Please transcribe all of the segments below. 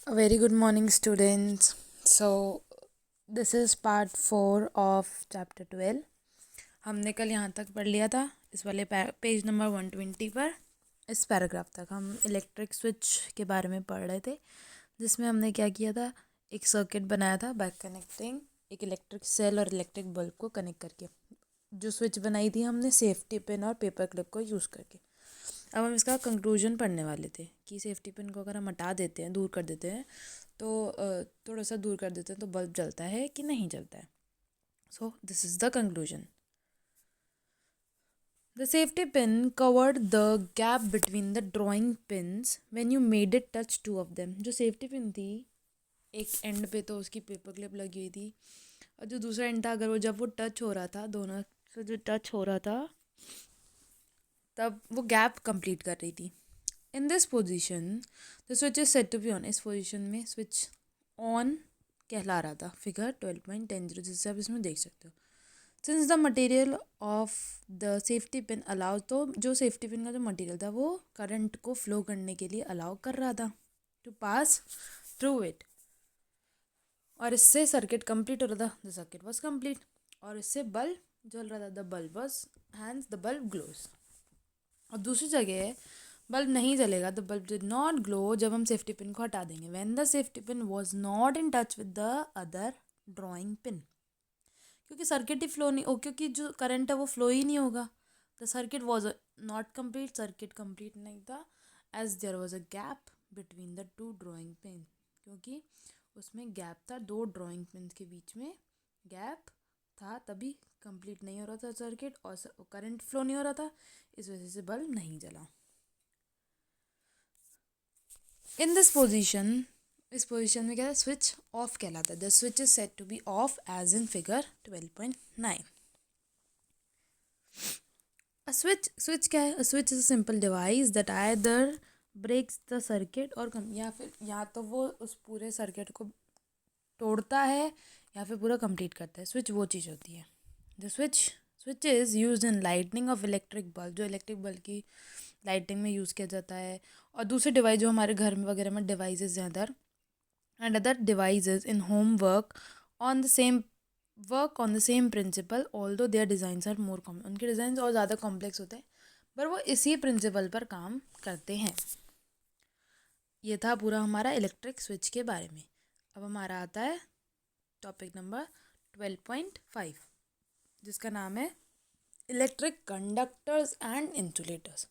A very good morning, students. So, this is part 4 of chapter 12. हमने कल यहाँ तक पढ़ लिया था इस वाले पेज नंबर 120 पर। इस पैराग्राफ तक हम इलेक्ट्रिक स्विच के बारे में पढ़ रहे थे, जिसमें हमने क्या किया था, एक सर्किट बनाया था बाय कनेक्टिंग एक इलेक्ट्रिक सेल और इलेक्ट्रिक बल्ब को कनेक्ट करके। जो स्विच बनाई थी हमने सेफ्टी पिन और पेपर क्लिप को यूज़ करके। अब हम इसका कंक्लूजन पढ़ने वाले थे कि सेफ्टी पिन को अगर हम हटा देते हैं, दूर कर देते हैं, तो थोड़ा सा दूर कर देते हैं तो बल्ब जलता है कि नहीं जलता है। सो this is the conclusion. The safety pin covered the gap between the drawing pins when you made it touch two of them. जो सेफ्टी पिन थी, एक एंड पे तो उसकी पेपर क्लिप लगी हुई थी, और जो दूसरा एंड था, अगर जब वो टच हो रहा था, दोनों से जो टच हो रहा था, तब वो गैप कंप्लीट कर रही थी। In this position the switch is set to be on. इस पोजिशन में स्विच ऑन कहला रहा था। फिगर 12.10 जिससे आप इसमें देख सकते हो। Since the material of the safety pin allow, तो जो सेफ्टी पिन का जो मटेरियल था वो करंट को फ्लो करने के लिए अलाउ कर रहा था, टू पास थ्रू इट, और इससे सर्किट कंप्लीट हो रहा था। द सर्किट वॉज कंप्लीट, और इससे बल्ब जल रहा था। The bulb was hence the bulb glows. और दूसरी जगह बल्ब नहीं जलेगा, the bulb did not glow, जब हम सेफ्टी पिन को हटा देंगे। When the safety pin was not in touch with the other drawing pin, क्योंकि सर्किट ही फ्लो नहीं हो, क्योंकि जो करंट है वो फ्लो ही नहीं होगा। The circuit was not complete, circuit complete नहीं था, as there was a gap between the two drawing pin, क्योंकि उसमें गैप था, दो ड्राइंग पिन के बीच में गैप था, तभी कंप्लीट नहीं हो रहा था सर्किट, और करंट फ्लो नहीं हो रहा था, इस वजह से बल्ब नहीं जला। इन दिस पोजिशन, इस पोजिशन में क्या है, स्विच ऑफ कहलाता है। The switch is set to be off as in figure 12.9। A switch क्या है? Switch is a simple device that either breaks the circuit और या फिर या तो वो उस पूरे सर्किट को तोड़ता है या फिर पूरा कंप्लीट करता है। स्विच वो चीज़ होती है। The switch is use in lightning of electric bulb, जो इलेक्ट्रिक बल्ब की लाइटिंग में यूज़ किया जाता है, और दूसरे डिवाइस जो हमारे घर में वगैरह में डिवाइसेज हैं other, and other devices in home on the same work on the same principle, although their designs are more common। उनके डिज़ाइन और ज़्यादा कॉम्प्लेक्स होते हैं, पर वो इसी प्रिंसिपल पर काम करते हैं। ये था पूरा हमारा इलेक्ट्रिक स्विच के बारे में। अब हमारा आता है टॉपिक नंबर 12.5, जिसका नाम है electric conductors and insulators.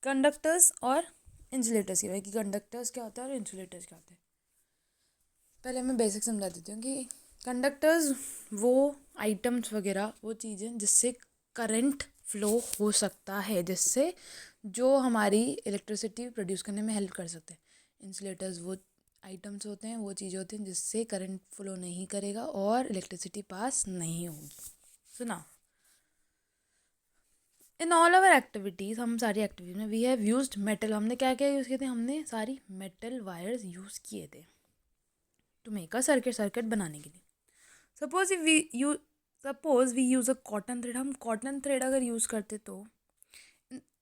Conductors और इंसुलेटर्स की बात, कि कंडक्टर्स क्या होता है और इंसुलेटर्स क्या होते हैं। पहले मैं बेसिक समझा देती हूँ कि कंडक्टर्स वो आइटम्स वगैरह, वो चीज़ें जिससे करंट फ्लो हो सकता है, जिससे जो हमारी इलेक्ट्रिसिटी प्रोड्यूस करने में हेल्प कर सकते हैं। इंसुलेटर्स वो आइटम्स होते हैं, वो चीज़ें होती हैं जिससे करंट फ्लो नहीं करेगा और इलेक्ट्रिसिटी पास नहीं होगी। सुना, इन ऑल अवर एक्टिविटीज़, हम सारी एक्टिविटीज में वी हैव यूज्ड मेटल। हमने क्या क्या यूज़ किए थे? हमने सारी मेटल वायर्स यूज़ किए थे टू मेक अ सर्किट बनाने के लिए। Suppose we use a cotton thread. हम कॉटन थ्रेड अगर यूज़ करते तो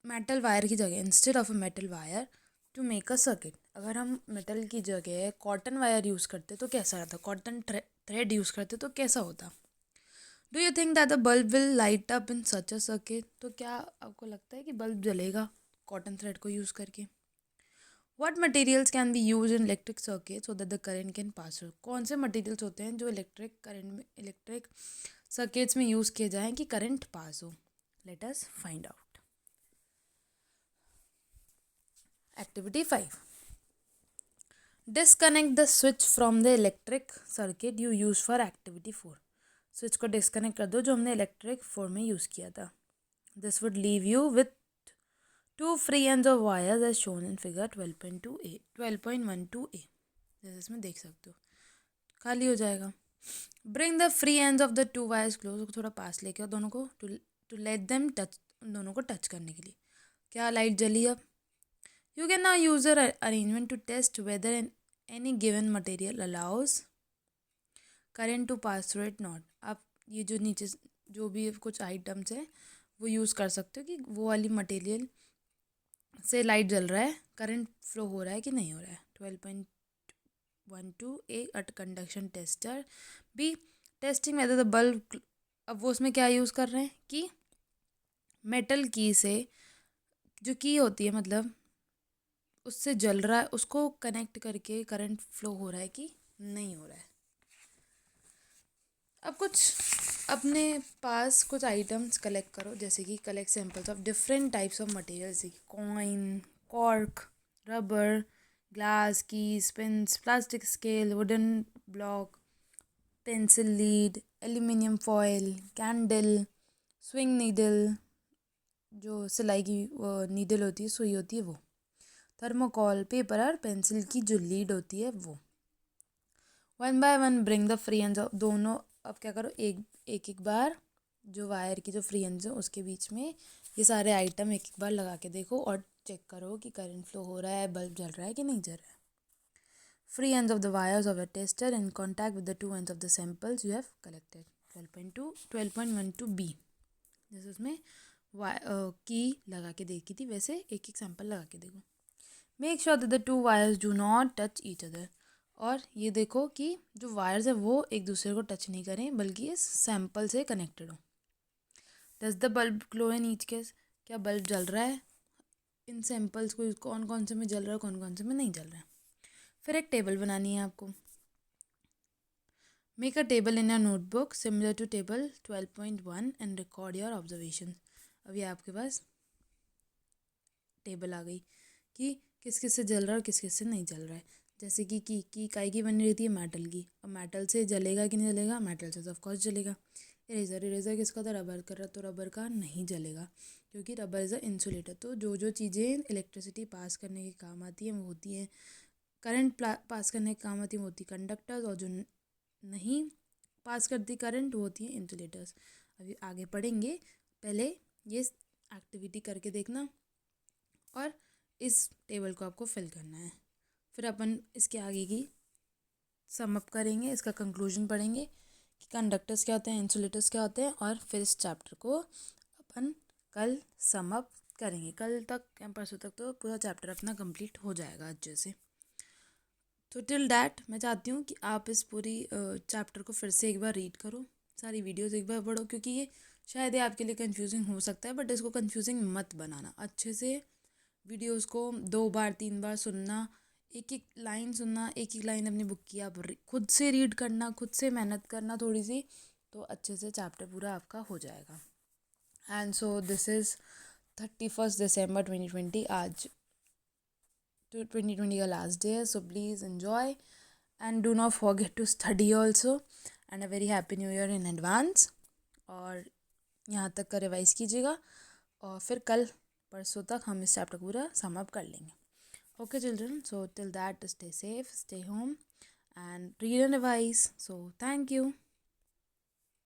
मेटल वायर की जगह, instead of a metal wire to make a circuit, अगर हम मेटल की जगह कॉटन वायर यूज़ करते तो कैसा रहता? कॉटन थ्रेड यूज़ करते तो कैसा होता? Do you think that the bulb will light up in such a circuit? तो क्या आपको लगता है कि बल्ब जलेगा कॉटन थ्रेड को यूज़ करके? What materials can be used in electric circuit so that the current can pass through? कौन से मटेरियल्स होते हैं जो इलेक्ट्रिक करंट में, इलेक्ट्रिक सर्किट्स में यूज़ किए जाएं कि करंट पास हो? Let us find out. Activity 5, disconnect the switch from the electric circuit you use for activity 4। Switch को डिसकनेक्ट कर दो जो हमने इलेक्ट्रिक 4 में यूज़ किया था। This would leave you with two free ends of wires as shown in figure 12.2a 12.12a, जैसे इसमें देख सकते हो, खाली हो जाएगा। Bring the free ends of the two wires close, थोड़ा पास लेके और दोनों को टू लेट देम टच, दोनों को टच करने के लिए। क्या लाइट जली अब? You can now use arrangement to test whether any given material allows current to pass through it not. आप ये जो नीचे जो भी कुछ आइटम्स है वो यूज़ कर सकते हो कि वो वाली मटेरियल से लाइट जल रहा है, करंट फ्लो हो रहा है कि नहीं हो रहा है। 12.12 A conduction tester. B testing whether the bulb, अब वो उसमें क्या यूज़ कर रहे हैं कि मेटल की से, जो की होती है मतलब उससे जल रहा है, उसको कनेक्ट करके करंट फ्लो हो रहा है कि नहीं हो रहा है। अब कुछ अपने पास कुछ आइटम्स कलेक्ट करो, जैसे कि collect samples of different types of material, जैसे कि coin, cork, rubber, glass, keys, pins, plastic scale, wooden block, pencil lead, aluminium foil, candle, swing needle, जो सिलाई की नीडल होती है, सुई होती है वो, थर्मोकॉल, पेपर और पेंसिल की जो लीड होती है वो। One by one bring the free ends दोनों। अब क्या करो, एक एक एक बार जो वायर की जो फ्री एंड्स है उसके बीच में ये सारे आइटम एक एक बार लगा के देखो और चेक करो कि करंट फ्लो हो रहा है, बल्ब जल रहा है कि नहीं जल रहा है। Free ends of the wires of a tester in contact with the two ends of the samples you have collected. 12.12 B, जैसे उसमें की लगा के देखी थी वैसे एक एक सैंपल लगा के देखो। Make sure that the two wires do not touch each other, और ये देखो कि जो वायर्स है वो एक दूसरे को टच नहीं करें बल्कि ये सैंपल से कनेक्टेड हो। Does the bulb glow in each case, क्या बल्ब जल रहा है इन सैंपल्स को, कौन कौन से में जल रहा है कौन कौन से में नहीं जल रहा है। फिर एक टेबल बनानी है आपको। Make a table in your notebook similar to table 12.1 and record your observation. अभी आपके पास टेबल आ गई कि किस किस से जल रहा है और किस किस से नहीं जल रहा है। जैसे कि काई की बनी रहती है, मेटल की। अब मेटल से जलेगा कि नहीं जलेगा, मेटल से तो ऑफकोर्स जलेगा। इरेज़र, इरेज़र किसका था, रबर का, तो रबर का नहीं जलेगा क्योंकि रबर इज़ अ इंसुलेटर। तो जो जो चीज़ें इलेक्ट्रिसिटी पास करने के काम आती हैं वो होती हैं, करंट पास करने के काम आती हैं वो होती कंडक्टर्स, और जो नहीं पास करती करंट वो होती हैं इंसुलेटर्स। अभी आगे पढ़ेंगे, पहले ये एक्टिविटी करके देखना और इस टेबल को आपको फिल करना है। फिर अपन इसके आगे की सम अप करेंगे, इसका कंक्लूजन पढ़ेंगे कि कंडक्टर्स क्या होते हैं, इंसुलेटर्स क्या होते हैं, और फिर इस चैप्टर को अपन कल सम अप करेंगे। कल तक या परसों तक तो पूरा चैप्टर अपना कंप्लीट हो जाएगा अच्छे से। तो टिल डैट मैं चाहती हूँ कि आप इस पूरी चैप्टर को फिर से एक बार रीड करो, सारी वीडियोस एक बार पढ़ो, क्योंकि ये शायद ये आपके लिए कंफ्यूजिंग हो सकता है, बट इसको कंफ्यूजिंग मत बनाना। अच्छे से वीडियोस को 2 बार 3 बार सुनना, एक एक लाइन सुनना, एक एक लाइन अपनी बुक की आप खुद से रीड करना, खुद से मेहनत करना थोड़ी सी, तो अच्छे से चैप्टर पूरा आपका हो जाएगा। And so this is 31 December 2020, आज 2020 का लास्ट डे है। So please enjoy and do not forget to study also, and a very happy new year in advance. और यहाँ तक का रिवाइज़ कीजिएगा और फिर कल परसों तक हम इस चैप्टर पूरा सम अप कर लेंगे। Okay, children, so till that, stay safe, stay home, and read and revise. So, thank you.